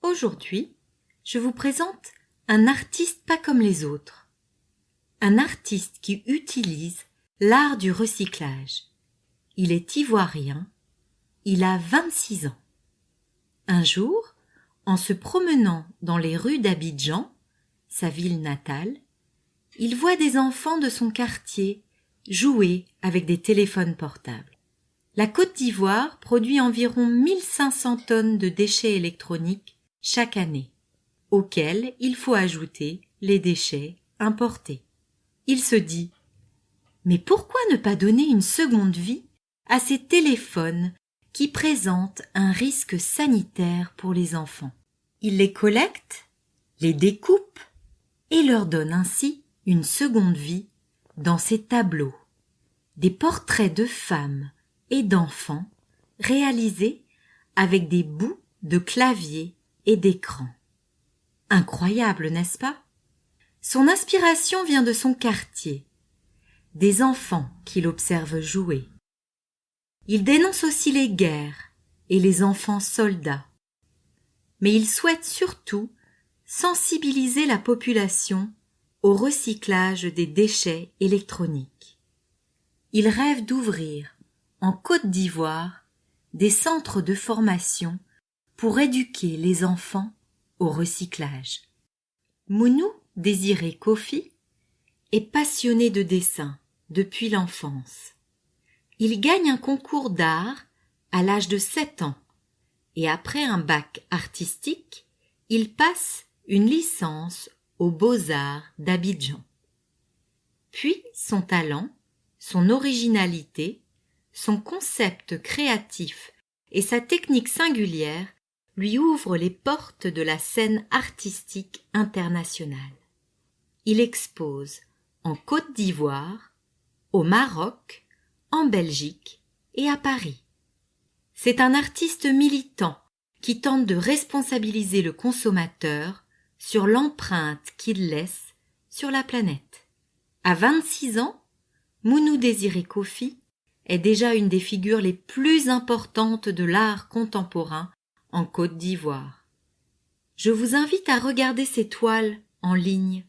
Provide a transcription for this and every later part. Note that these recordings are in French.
Aujourd'hui, je vous présente un artiste pas comme les autres. Un artiste qui utilise l'art du recyclage. Il est ivoirien, il a 26 ans. Un jour, en se promenant dans les rues d'Abidjan, sa ville natale, il voit des enfants de son quartier jouer avec des téléphones portables. La Côte d'Ivoire produit environ 1500 tonnes de déchets électroniques chaque année, auxquels il faut ajouter les déchets importés. Il se dit « Mais pourquoi ne pas donner une seconde vie à ces téléphones qui présentent un risque sanitaire pour les enfants ?» Il les collecte, les découpe et leur donne ainsi une seconde vie dans ses tableaux. Des portraits de femmes et d'enfants réalisés avec des bouts de clavier et d'écran. Incroyable, n'est-ce pas? Son inspiration vient de son quartier, des enfants qu'il observe jouer. Il dénonce aussi les guerres et les enfants soldats. Mais il souhaite surtout sensibiliser la population au recyclage des déchets électroniques. Il rêve d'ouvrir, en Côte d'Ivoire, des centres de formation pour éduquer les enfants au recyclage. Mounou Désiré Kofi est passionné de dessin depuis l'enfance. Il gagne un concours d'art à l'âge de 7 ans et après un bac artistique, il passe une licence aux Beaux-Arts d'Abidjan. Puis son talent, son originalité, son concept créatif et sa technique singulière lui ouvrent les portes de la scène artistique internationale. Il expose en Côte d'Ivoire, au Maroc, en Belgique et à Paris. C'est un artiste militant qui tente de responsabiliser le consommateur sur l'empreinte qu'il laisse sur la planète. À 26 ans, Mounou Désiré Kofi est déjà une des figures les plus importantes de l'art contemporain en Côte d'Ivoire. Je vous invite à regarder ses toiles en ligne.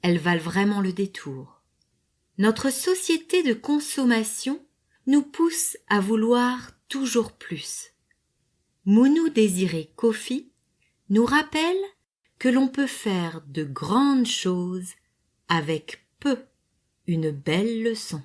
Elles valent vraiment le détour. Notre société de consommation nous pousse à vouloir toujours plus. Mounou Désiré Kofi nous rappelle que l'on peut faire de grandes choses avec peu, une belle leçon.